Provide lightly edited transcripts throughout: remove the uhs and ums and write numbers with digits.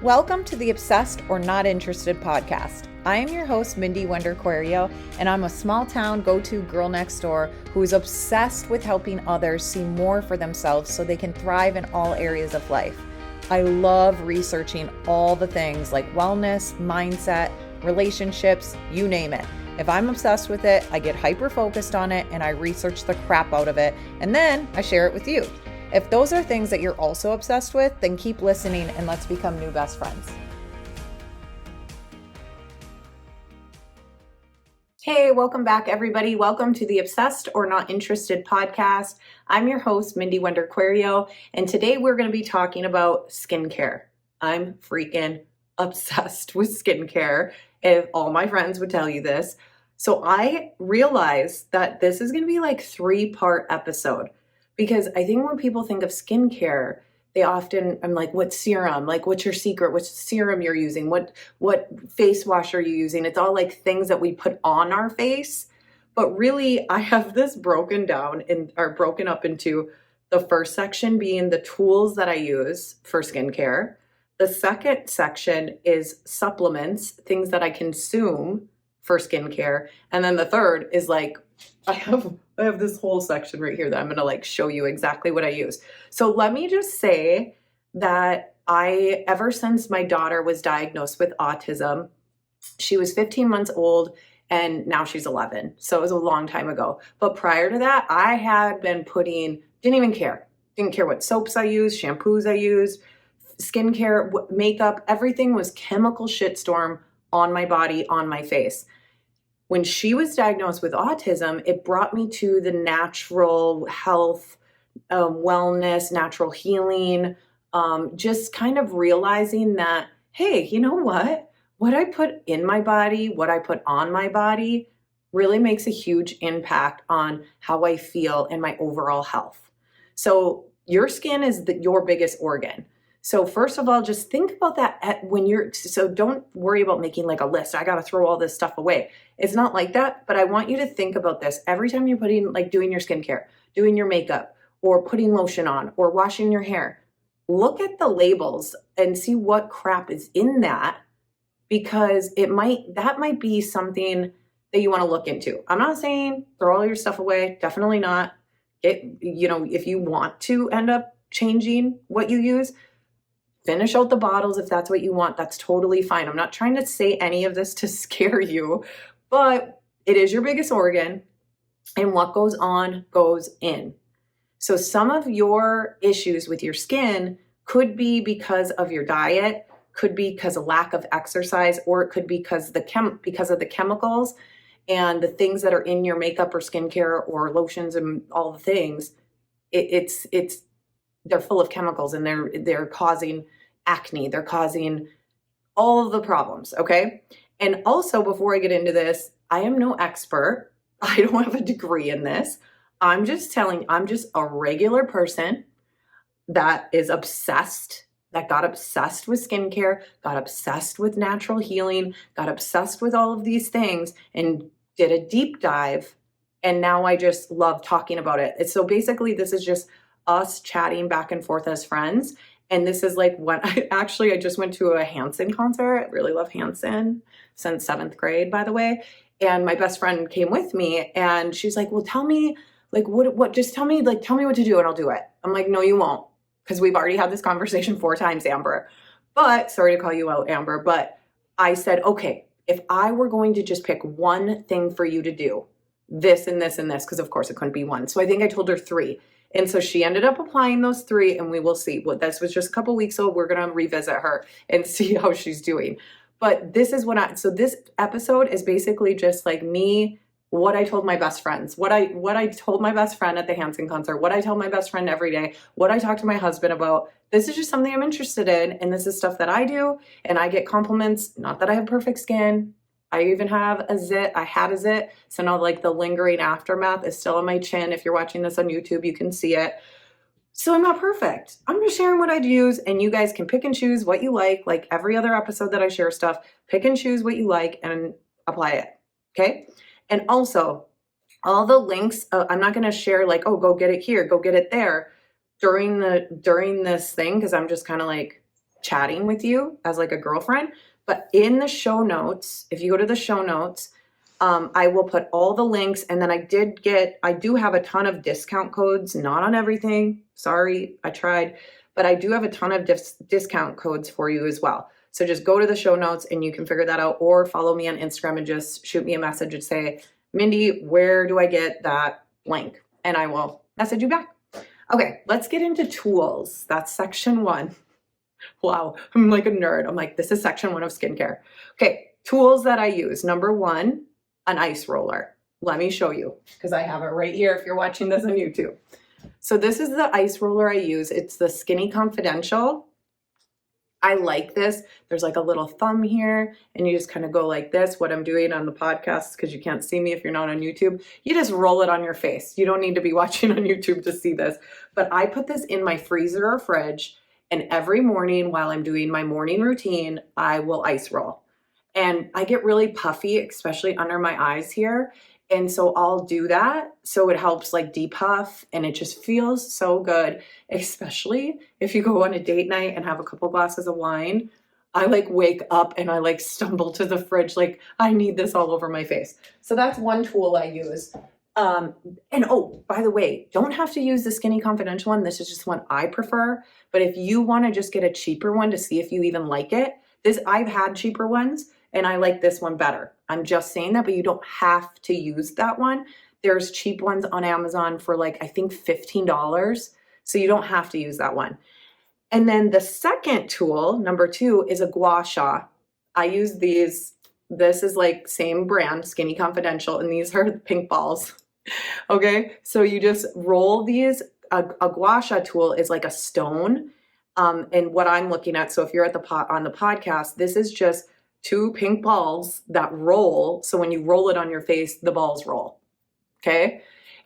Welcome to the Obsessed or Not Interested podcast. I am your host, Mindy Wonder-Querio, and I'm a small town go-to girl next door who is obsessed with helping others see more for themselves so they can thrive in all areas of life. I love researching all the things like wellness, mindset, relationships, you name it. If I'm obsessed with it, I get hyper-focused on it and I research the crap out of it, and then I share it with you. If those are things that you're also obsessed with, then keep listening and let's become new best friends. Hey, welcome back, everybody. Welcome to the Obsessed or Not Interested podcast. I'm your host, Mindy Wonder-Querio, and today we're going to be talking about skincare. I'm freaking obsessed with skincare, if all my friends would tell you this. So I realized that this is going to be like a 3-part episode. Because I think when people think of skincare, they often, I'm like, what serum? Like, what's your secret? What's the serum you're using? What face wash are you using? It's all like things that we put on our face. But really, I have this broken up into the first section being the tools that I use for skincare. The second section is supplements, things that I consume for skincare. And then the third is like, I have this whole section right here that I'm going to like show you exactly what I use. So let me just say that ever since my daughter was diagnosed with autism, she was 15 months old and now she's 11. So it was a long time ago. But prior to that, I had been didn't care what soaps I used, shampoos I used, skincare, makeup, everything was chemical shitstorm on my body, on my face. When she was diagnosed with autism, it brought me to the natural health, wellness, natural healing, just kind of realizing that, hey, you know what? What I put in my body, what I put on my body really makes a huge impact on how I feel and my overall health. So your skin is your biggest organ. So first of all, just think about that so don't worry about making like a list. I got to throw all this stuff away. It's not like that, but I want you to think about this every time you're doing your skincare, doing your makeup, or putting lotion on, or washing your hair. Look at the labels and see what crap is in that, because that might be something that you want to look into. I'm not saying throw all your stuff away. Definitely not. If you want to end up changing what you use, finish out the bottles if that's what you want. That's totally fine. I'm not trying to say any of this to scare you, but it is your biggest organ, and what goes on goes in. So some of your issues with your skin could be because of your diet, could be because of lack of exercise, or it could be because of the chemicals and the things that are in your makeup or skincare or lotions and all the things. They're full of chemicals and they're causing acne. They're causing all of the problems, okay? And also, before I get into this, I am no expert. I don't have a degree in this. I'm just a regular person that is obsessed, that got obsessed with skincare, got obsessed with natural healing, got obsessed with all of these things and did a deep dive. And now I just love talking about it. So basically, this is just us chatting back and forth as friends. And this is like what I just went to a Hanson concert. I really love Hanson since 7th grade, by the way. And my best friend came with me and she's like, well, tell me like tell me what to do and I'll do it. I'm like, no, you won't. Because we've already had this conversation 4 times, Amber. But sorry to call you out, Amber. But I said, okay, if I were going to just pick one thing for you to do, this and this and this, because of course it couldn't be one. So I think I told her 3. And so she ended up applying those 3 and we will see. This was just a couple weeks old. We're going to revisit her and see how she's doing. But this is so this episode is basically just like me, what I told my best friends, what I told my best friend at the Hanson concert, what I tell my best friend every day, what I talk to my husband about. This is just something I'm interested in. And this is stuff that I do. And I get compliments, not that I have perfect skin. I even have a zit. I had a zit. So now like the lingering aftermath is still on my chin. If you're watching this on YouTube, you can see it. So I'm not perfect. I'm just sharing what I use and you guys can pick and choose what you like every other episode that I share stuff, pick and choose what you like and apply it. Okay. And also all the links, I'm not going to share like, oh, go get it here, go get it there during this thing. Cause I'm just kind of like, chatting with you as like a girlfriend. But in the show notes, if you go to the show notes, I will put all the links. And then I do have a ton of discount codes, not on everything. Sorry, I tried, but I do have a ton of discount codes for you as well. So just go to the show notes and you can figure that out, or follow me on Instagram and just shoot me a message and say, Mindy, where do I get that link? And I will message you back. Okay, let's get into tools. That's section 1. Wow, I'm like a nerd. I'm like, this is section 1 of skincare. Okay, tools that I use. Number 1, an ice roller. Let me show you because I have it right here if you're watching this on YouTube. So this is the ice roller I use. It's the Skinny Confidential. I like this. There's like a little thumb here and you just kind of go like this. What I'm doing on the podcast, because you can't see me if you're not on YouTube, you just roll it on your face. You don't need to be watching on YouTube to see this. But I put this in my freezer or fridge, and every morning while I'm doing my morning routine, I will ice roll. And I get really puffy, especially under my eyes here. And so I'll do that. So it helps like depuff, and it just feels so good, especially if you go on a date night and have a couple glasses of wine. I like wake up and I like stumble to the fridge. Like I need this all over my face. So that's one tool I use. And oh, by the way, don't have to use the Skinny Confidential one. This is just one I prefer. But if you want to just get a cheaper one to see if you even like it, I've had cheaper ones and I like this one better. I'm just saying that, but you don't have to use that one. There's cheap ones on Amazon for like, I think $15. So you don't have to use that one. And then the second tool, number 2, is a gua sha. I use these. This is like same brand, Skinny Confidential, and these are pink balls. Okay, so you just roll these. A gua sha tool is like a stone. And what I'm looking at, so if you're at on the podcast, this is just 2 pink balls that roll. So when you roll it on your face, the balls roll. Okay.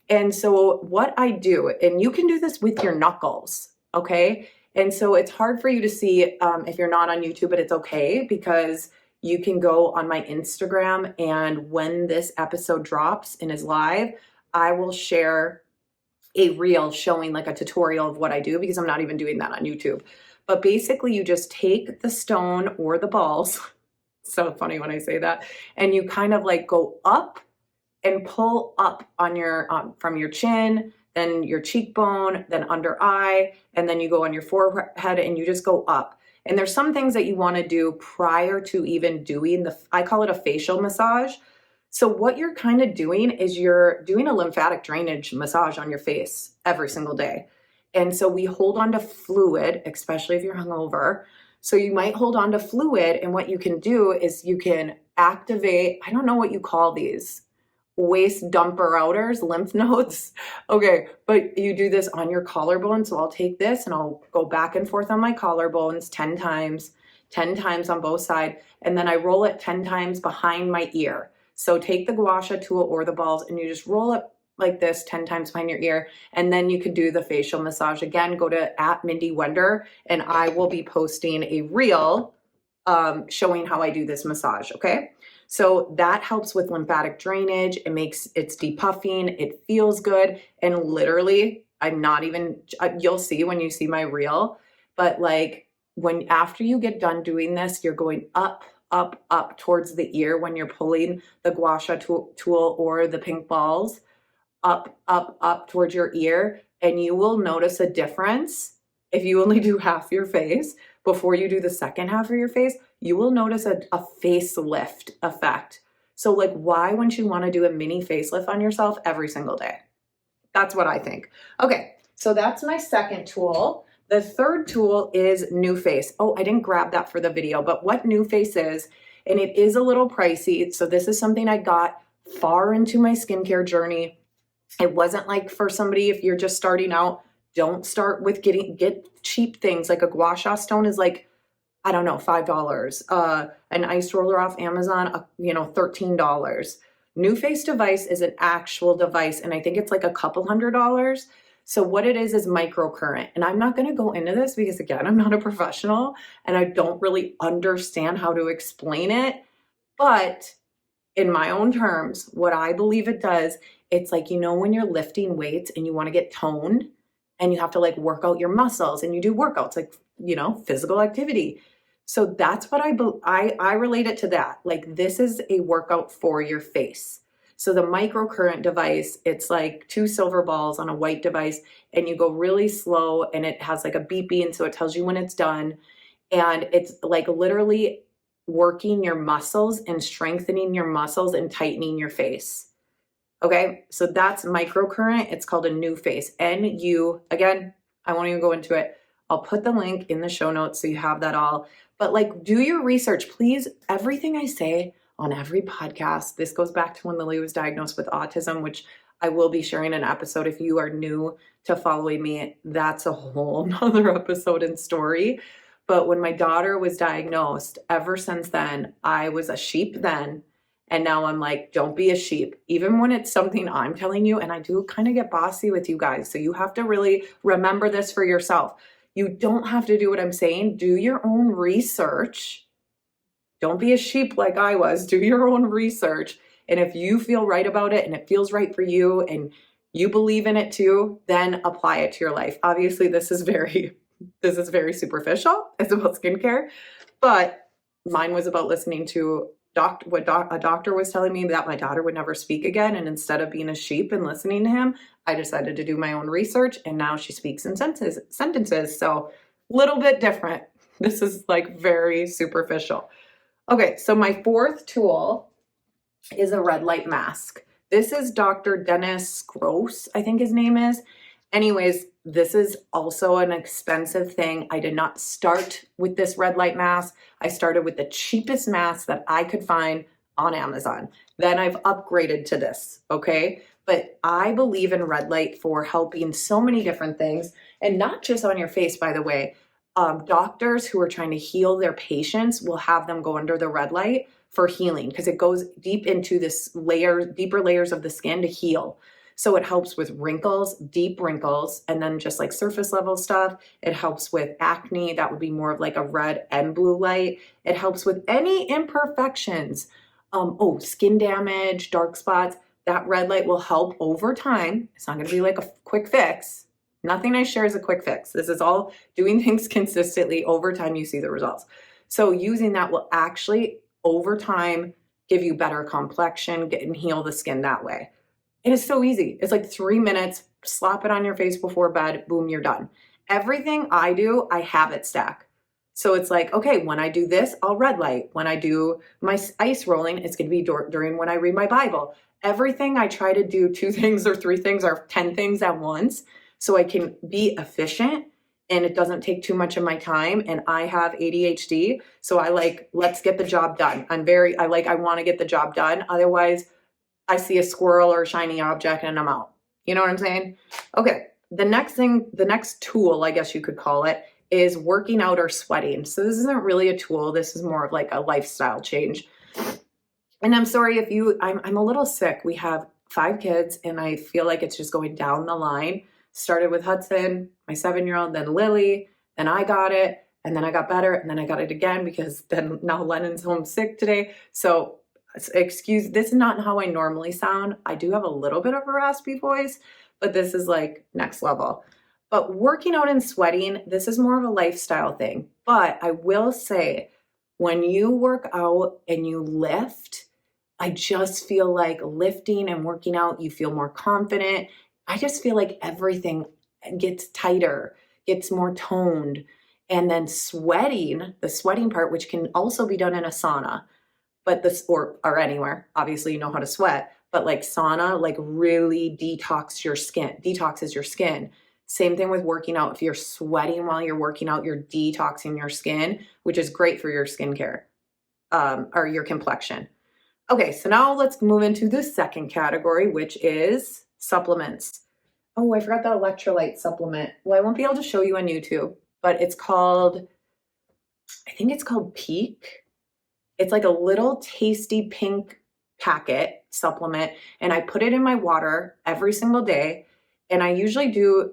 And so what I do, and you can do this with your knuckles. Okay. And so it's hard for you to see if you're not on YouTube, but it's okay because you can go on my Instagram, and when this episode drops and is live, I will share a reel showing like a tutorial of what I do, because I'm not even doing that on YouTube. But basically you just take the stone or the balls, so funny when I say that, and you kind of like go up and pull up on your from your chin, then your cheekbone, then under eye, and then you go on your forehead and you just go up. And there's some things that you want to do prior to even doing I call it a facial massage. So what you're kind of doing is you're doing a lymphatic drainage massage on your face every single day. And so we hold on to fluid, especially if you're hungover. So you might hold on to fluid, and what you can do is you can activate, I don't know what you call these, waist dumper outers, lymph nodes. Okay, but you do this on your collarbone. So I'll take this and I'll go back and forth on my collarbones 10 times on both sides. And then I roll it 10 times behind my ear. So take the gua sha tool or the balls and you just roll it like this 10 times behind your ear. And then you could do the facial massage. Again, go to @MindyWonder and I will be posting a reel showing how I do this massage. Okay. So that helps with lymphatic drainage. It's depuffing. It feels good. And literally, you'll see when you see my reel, but like after you get done doing this, you're going up, up, up towards the ear when you're pulling the gua sha tool or the pink balls up, up, up towards your ear. And you will notice a difference if you only do half your face. Before you do the second half of your face, you will notice a facelift effect. So like, why wouldn't you want to do a mini facelift on yourself every single day? That's what I think. Okay, so that's my second tool. The third tool is NuFace. Oh, I didn't grab that for the video, but what NuFace is, and it is a little pricey. So this is something I got far into my skincare journey. It wasn't like for somebody, if you're just starting out, don't start with get cheap things. Like a gua sha stone is like, I don't know, $5. An ice roller off Amazon, $13. NuFace device is an actual device, and I think it's like a couple $100s. So what it is microcurrent. And I'm not going to go into this because, again, I'm not a professional and I don't really understand how to explain it. But in my own terms, what I believe it does, it's like, when you're lifting weights and you want to get toned, and you have to like work out your muscles and you do workouts like physical activity. So that's what I relate it to that. Like, this is a workout for your face. So the microcurrent device, it's like 2 silver balls on a white device, and you go really slow, and it has like a beeping, and so it tells you when it's done. And it's like literally working your muscles and strengthening your muscles and tightening your face. Okay, so that's microcurrent. It's called a new face. NU, again, I won't even go into it. I'll put the link in the show notes so you have that all. But like, do your research, please. Everything I say on every podcast, this goes back to when Lily was diagnosed with autism, which I will be sharing an episode. If you are new to following me, that's a whole nother episode and story. But when my daughter was diagnosed, ever since then, I was a sheep then. And now I'm like, don't be a sheep, even when it's something I'm telling you. And I do kind of get bossy with you guys. So you have to really remember this for yourself. You don't have to do what I'm saying. Do your own research. Don't be a sheep like I was. Do your own research. And if you feel right about it and it feels right for you and you believe in it too, then apply it to your life. Obviously, this is very superficial. It's about skincare, but mine was about listening to a doctor was telling me that my daughter would never speak again. And instead of being a sheep and listening to him, I decided to do my own research, and now she speaks in sentences. So little bit different. This is like very superficial. Okay, so my fourth tool is a red light mask. This is Dr. Dennis Gross, I think his name is. Anyways, this is also an expensive thing. I did not start with this red light mask. I started with the cheapest mask that I could find on Amazon. Then I've upgraded to this, okay? But I believe in red light for helping so many different things, and not just on your face, by the way. Doctors who are trying to heal their patients will have them go under the red light for healing, because it goes deep into deeper layers of the skin to heal. So it helps with wrinkles, deep wrinkles, and then just like surface level stuff. It helps with acne. That would be more of like a red and blue light. It helps with any imperfections. Skin damage, dark spots. That red light will help over time. It's not going to be like a quick fix. Nothing I share is a quick fix. This is all doing things consistently. Over time, you see the results. So using that will actually, over time, give you better complexion, and heal the skin that way. It is so easy. It's like 3 minutes, slap it on your face before bed, boom, you're done. Everything I do, I habit stack. So it's like, okay, when I do this, I'll red light. When I do my ice rolling, it's going to be during when I read my Bible. Everything I try to do 2 things or 3 things or 10 things at once, so I can be efficient and it doesn't take too much of my time. And I have ADHD, so I like, let's get the job done. I want to get the job done. Otherwise, I see a squirrel or a shiny object and I'm out. You know what I'm saying? Okay. The next tool, I guess you could call it, is working out or sweating. So this isn't really a tool. This is more of like a lifestyle change. And I'm sorry if I'm a little sick. We have 5 kids and I feel like it's just going down the line. Started with Hudson, my 7-year-old, then Lily, then I got it, and then I got better, and then I got it again because then now Lennon's home sick today. So this is not how I normally sound. I do have a little bit of a raspy voice, but this is like next level. But working out and sweating, this is more of a lifestyle thing. But I will say, when you work out and you lift, I just feel like lifting and working out, you feel more confident. I just feel like everything gets tighter, gets more toned. And then sweating, the sweating part, which can also be done in a sauna, but or anywhere, obviously you know how to sweat, but like sauna, like really detoxes your skin. Same thing with working out. If you're sweating while you're working out, you're detoxing your skin, which is great for your skincare, or your complexion. Okay, so now let's move into the second category, which is supplements. Oh, I forgot the electrolyte supplement. Well, I won't be able to show you on YouTube, but I think it's called Peak. It's like a little tasty pink packet supplement, and I put it in my water every single day. And I usually do,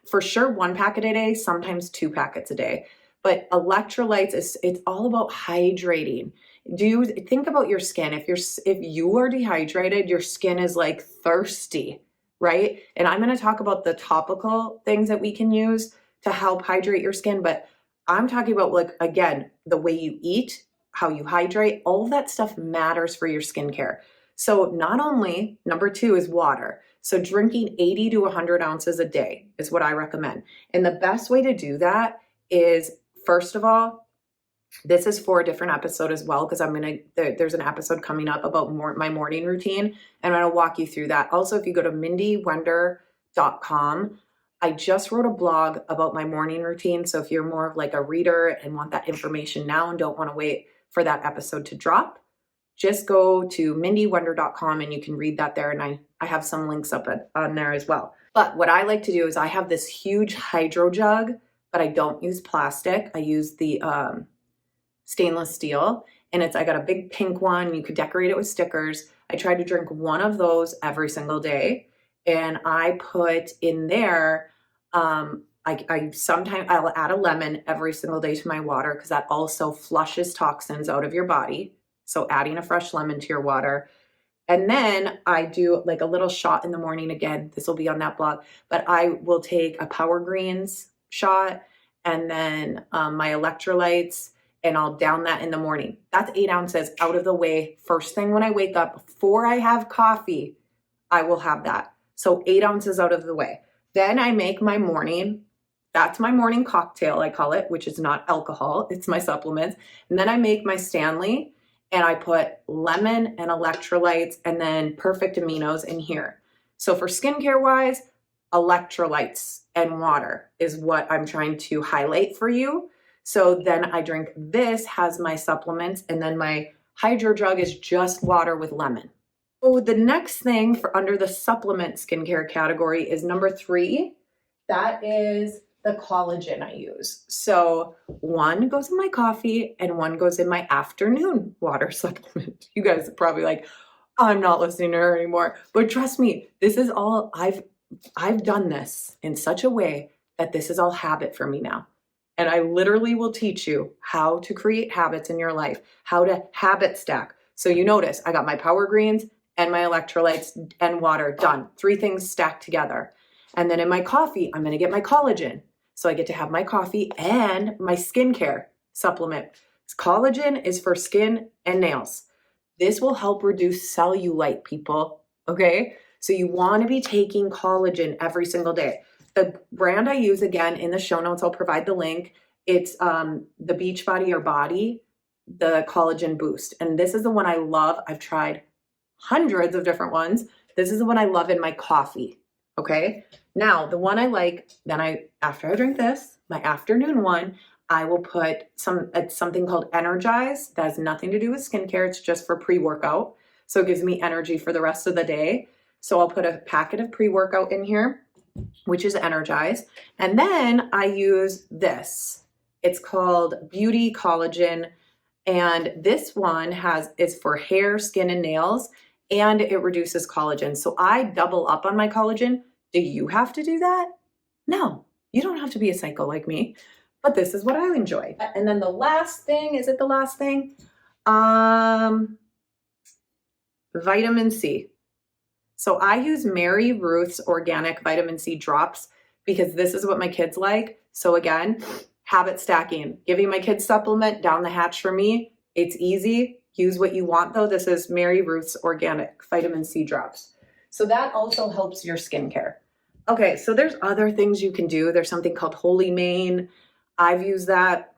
for sure, 1 packet a day, sometimes 2 packets a day. But electrolytes, it's all about hydrating. Do you think about your skin? If you are dehydrated, your skin is like thirsty, right? And I'm going to talk about the topical things that we can use to help hydrate your skin. But I'm talking about, like, again, the way you eat, how you hydrate, all of that stuff matters for your skincare. So not only, number 2 is water. So drinking 80 to 100 ounces a day is what I recommend. And the best way to do that is, first of all, this is for a different episode as well, because there's an episode coming up about my morning routine, and I'm going to walk you through that. Also, if you go to mindywender.com, I just wrote a blog about my morning routine. So if you're more of like a reader and want that information now and don't want to wait for that episode to drop, just go to mindywender.com and you can read that there. And I have some links up on there as well. But what I like to do is I have this huge hydro jug, but I don't use plastic. I use the stainless steel, and I got a big pink one. You could decorate it with stickers. I try to drink one of those every single day, and I put in there, sometimes I'll add a lemon every single day to my water, because that also flushes toxins out of your body. So adding a fresh lemon to your water. And then I do like a little shot in the morning. Again, this will be on that blog, but I will take a Power Greens shot and then my electrolytes, and I'll down that in the morning. That's 8 ounces out of the way. First thing when I wake up, before I have coffee, I will have that. So 8 ounces out of the way. Then I make my morning. That's my morning cocktail, I call it, which is not alcohol. It's my supplements. And then I make my Stanley, and I put lemon and electrolytes and then perfect aminos in here. So for skincare wise, electrolytes and water is what I'm trying to highlight for you. So then I drink this, has my supplements, and then my hydro jug is just water with lemon. So the next thing for under the supplement skincare category is number 3. That is the collagen I use. So one goes in my coffee and one goes in my afternoon water supplement. You guys are probably like, I'm not listening to her anymore. But trust me, this is all I've done this in such a way that this is all habit for me now. And I literally will teach you how to create habits in your life, how to habit stack. So you notice I got my Power Greens and my electrolytes and water done. 3 things stacked together. And then in my coffee, I'm going to get my collagen. So I get to have my coffee and my skincare supplement. Collagen is for skin and nails. This will help reduce cellulite, people. Okay? So you want to be taking collagen every single day. The brand I use, again, in the show notes, I'll provide the link. It's the Beachbody or Body, the Collagen Boost. And this is the one I love. I've tried hundreds of different ones. This is the one I love in my coffee. Okay. Now, the one I like, then after I drink this, my afternoon one, I will put something called Energize. That has nothing to do with skincare. It's just for pre-workout. So it gives me energy for the rest of the day. So I'll put a packet of pre-workout in here, which is Energize. And then I use this. It's called Beauty Collagen. And this one is for hair, skin, and nails, and it reduces collagen. So I double up on my collagen. Do you have to do that? No, you don't have to be a psycho like me, but this is what I enjoy. And then the last thing, is it the last thing? Vitamin C. So I use Mary Ruth's organic vitamin C drops because this is what my kids like. So again, habit stacking, giving my kids supplement down the hatch for me. It's easy. Use what you want though. This is Mary Ruth's organic vitamin C drops. So that also helps your skincare. Okay, so there's other things you can do. There's something called Holy Mane. I've used that.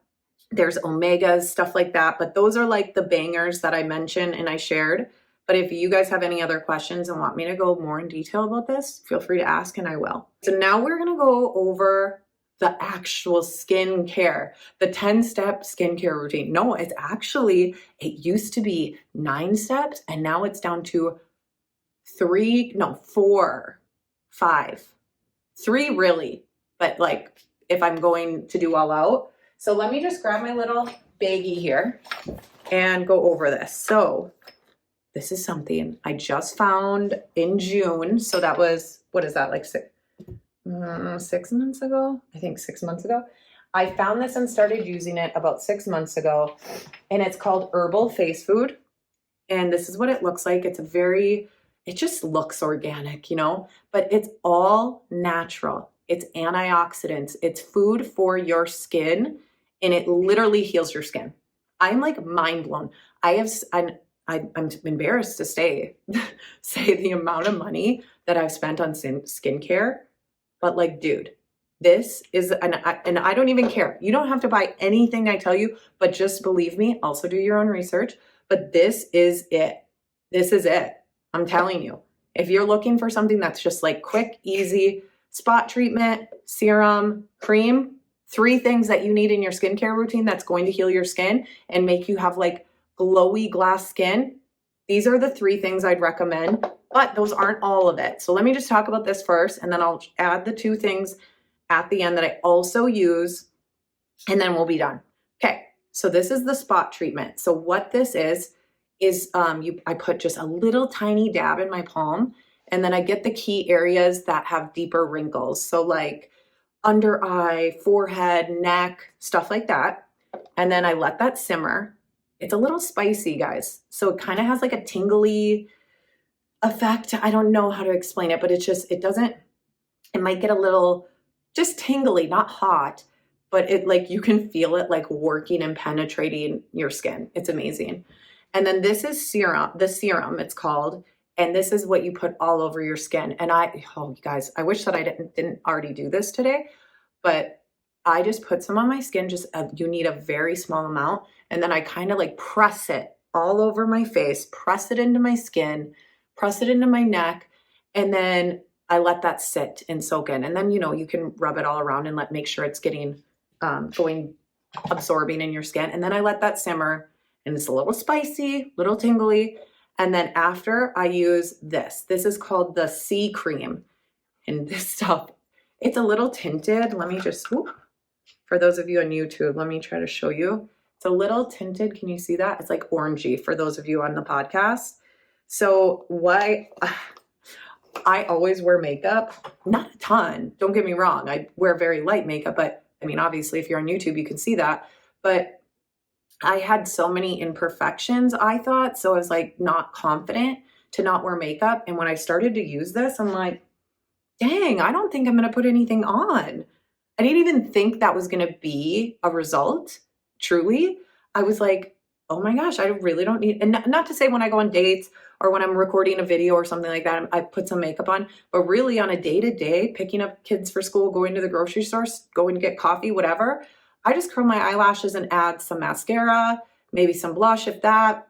There's omegas, stuff like that. But those are like the bangers that I mentioned and I shared. But if you guys have any other questions and want me to go more in detail about this, feel free to ask and I will. So now we're going to go over the actual skincare, the 10-step skincare routine. No, it used to be 9 steps and now it's down to 4, 5. 3 really, but like if I'm going to do all out. So let me just grab my little baggie here and go over this. So this is something I just found in June. So that was, what is that, like 6 months ago? I think 6 months ago. I found this and started using it about 6 months ago. And it's called Herbal Face Food. And this is what it looks like. It just looks organic, but it's all natural. It's antioxidants. It's food for your skin. and it literally heals your skin. I'm like mind blown. I'm embarrassed to say the amount of money that I've spent on skincare, but like, dude, this is, and I don't even care. You don't have to buy anything I tell you, but just believe me. Also do your own research, but this is it. This is it. I'm telling you, if you're looking for something that's just like quick, easy, spot treatment, serum, cream, 3 things that you need in your skincare routine that's going to heal your skin and make you have like glowy glass skin. These are the 3 things I'd recommend, but those aren't all of it. So let me just talk about this first, and then I'll add the 2 things at the end that I also use, and then we'll be done. Okay, so this is the spot treatment. So what this is I put just a little tiny dab in my palm, and then I get the key areas that have deeper wrinkles. So like under eye, forehead, neck, stuff like that. And then I let that simmer. It's a little spicy, guys. So it kind of has like a tingly effect. I don't know how to explain it, but it might get a little just tingly, not hot, but it like, you can feel it like working and penetrating your skin. It's amazing. And then this is the serum it's called. And this is what you put all over your skin. And you guys, I wish that I didn't already do this today, but I just put some on my skin. You need a very small amount. And then I kind of like press it all over my face, press it into my skin, press it into my neck. And then I let that sit and soak in. And then, you can rub it all around and make sure it's getting, absorbing in your skin. And then I let that simmer, and it's a little spicy, little tingly. And then after I use this is called the C cream. And this stuff, it's a little tinted. Let me just, for those of you on YouTube, let me try to show you. It's a little tinted. Can you see that? It's like orangey for those of you on the podcast. So I always wear makeup, not a ton. Don't get me wrong. I wear very light makeup, but I mean, obviously if you're on YouTube, you can see that. But I had so many imperfections, I thought. So I was like not confident to not wear makeup. And when I started to use this, I'm like, dang, I don't think I'm going to put anything on. I didn't even think that was going to be a result. Truly. I was like, oh my gosh, I really don't need, and not to say when I go on dates or when I'm recording a video or something like that, I put some makeup on, but really on a day-to-day, picking up kids for school, going to the grocery store, going to get coffee, whatever, I just curl my eyelashes and add some mascara, maybe some blush if that,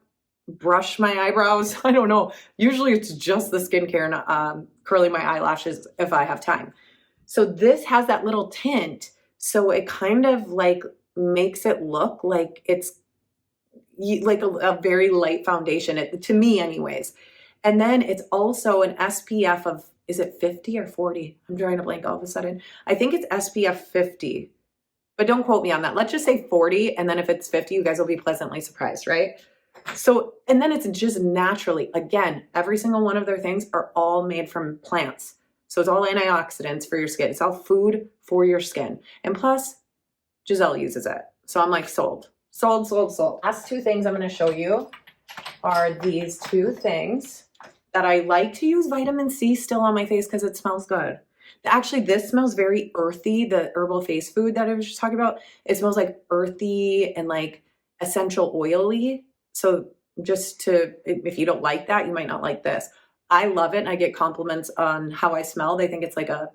brush my eyebrows. I don't know. Usually it's just the skincare and curling my eyelashes if I have time. So this has that little tint. So it kind of like makes it look like it's like a very light foundation, to me anyways. And then it's also an SPF of, is it 50 or 40? I'm drawing a blank all of a sudden. I think it's SPF 50, but don't quote me on that. Let's just say 40. And then if it's 50, you guys will be pleasantly surprised, right? So, and then it's just naturally, again, every single one of their things are all made from plants. So it's all antioxidants for your skin. It's all food for your skin. And plus, Giselle uses it. So I'm like, sold. Last 2 things I'm going to show you are these 2 things that I like to use vitamin C still on my face because it smells good. Actually, this smells very earthy. The herbal face food that I was just talking about, it smells like earthy and like essential oily. So if you don't like that, you might not like this. I love it. And I get compliments on how I smell. They think it's like a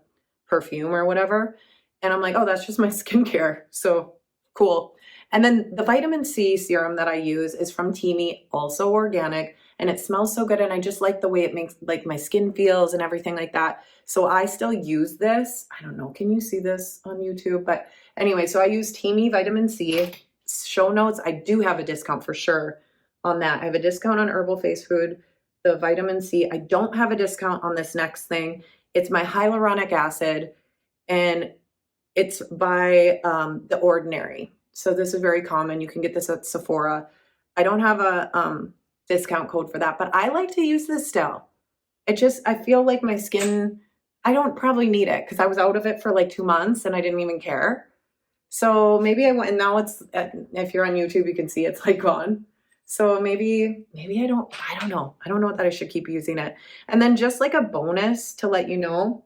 perfume or whatever. And I'm like, oh, that's just my skincare. So cool. And then the vitamin C serum that I use is from Teami, also organic, and it smells so good. And I just like the way it makes like my skin feels and everything like that. So I still use this. I don't know. Can you see this on YouTube? But anyway, so I use Teami vitamin C. Show notes. I do have a discount for sure on that. I have a discount on herbal face food, the vitamin C. I don't have a discount on this next thing. It's my hyaluronic acid, and it's by The Ordinary. So this is very common. You can get this at Sephora. I don't have a discount code for that, but I like to use this still. I feel like my skin, I don't probably need it because I was out of it for like 2 months and I didn't even care. So maybe I went, and now it's, if you're on YouTube, you can see it's like gone. So maybe I don't know. I don't know that I should keep using it. And then just like a bonus to let you know,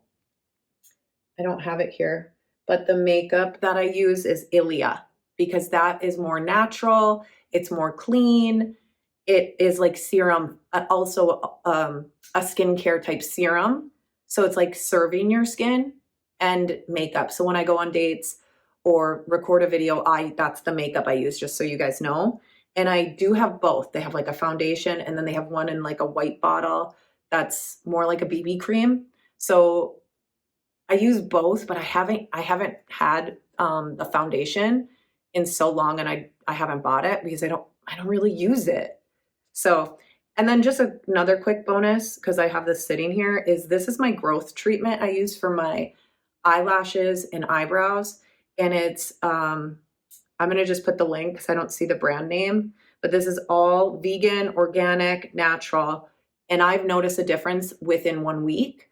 I don't have it here, but the makeup that I use is Ilia, because that is more natural. It's more clean. It is like serum, also a skincare type serum. So it's like serving your skin and makeup. So when I go on dates or record a video, that's the makeup I use, just so you guys know. And I do have both. They have like a foundation, and then they have one in like a white bottle that's more like a BB cream. So I use both, but I haven't had the foundation in so long, and I haven't bought it because I don't really use it. So, and then just another quick bonus, because I have this sitting here, this is my growth treatment I use for my eyelashes and eyebrows. And it's, I'm going to just put the link because I don't see the brand name, but this is all vegan, organic, natural. And I've noticed a difference within 1 week.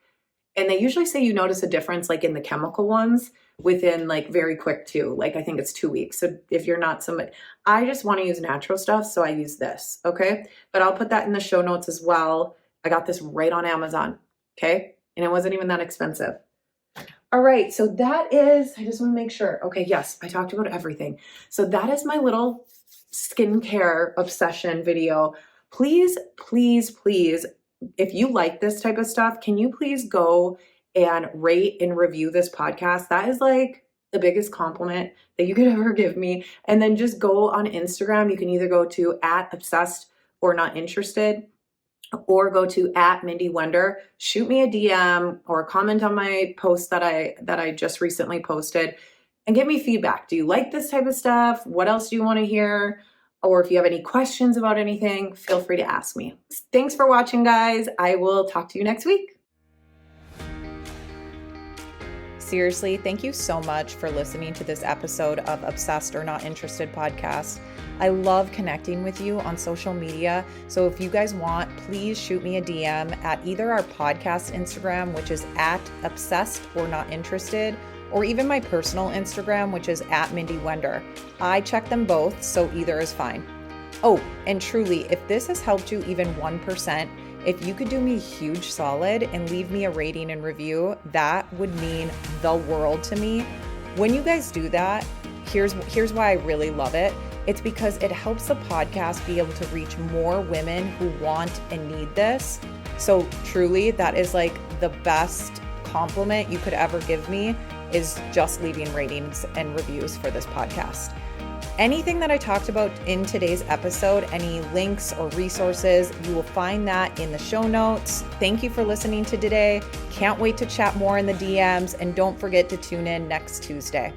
And they usually say you notice a difference like in the chemical ones within like very quick too. Like I think it's 2 weeks. So if you're not somebody, I just want to use natural stuff. So I use this. Okay. But I'll put that in the show notes as well. I got this right on Amazon. Okay. And it wasn't even that expensive. All right. So that is, I just want to make sure. Okay. Yes. I talked about everything. So that is my little skincare obsession video. Please, please, please, if you like this type of stuff, can you please go and rate and review this podcast? That is like the biggest compliment that you could ever give me. And then just go on Instagram. You can either go to @obsessed_not-interested or go to @MindyWender. Shoot me a DM or comment on my post that I just recently posted and give me feedback. Do you like this type of stuff? What else do you want to hear? Or if you have any questions about anything, feel free to ask me. Thanks for watching, guys. I will talk to you next week. Seriously, thank you so much for listening to this episode of Obsessed or Not Interested podcast. I love connecting with you on social media. So if you guys want, please shoot me a DM at either our podcast Instagram, which is @obsessed_not-interested, or even my personal Instagram, which is @MindyWender. I check them both, so either is fine. Oh, and truly, if this has helped you even 1%, if you could do me a huge solid and leave me a rating and review, that would mean the world to me. When you guys do that, here's why I really love it. It's because it helps the podcast be able to reach more women who want and need this. So truly, that is like the best compliment you could ever give me, is just leaving ratings and reviews for this podcast. Anything that I talked about in today's episode, any links or resources, you will find that in the show notes. Thank you for listening to today. Can't wait to chat more in the DMs, and don't forget to tune in next Tuesday.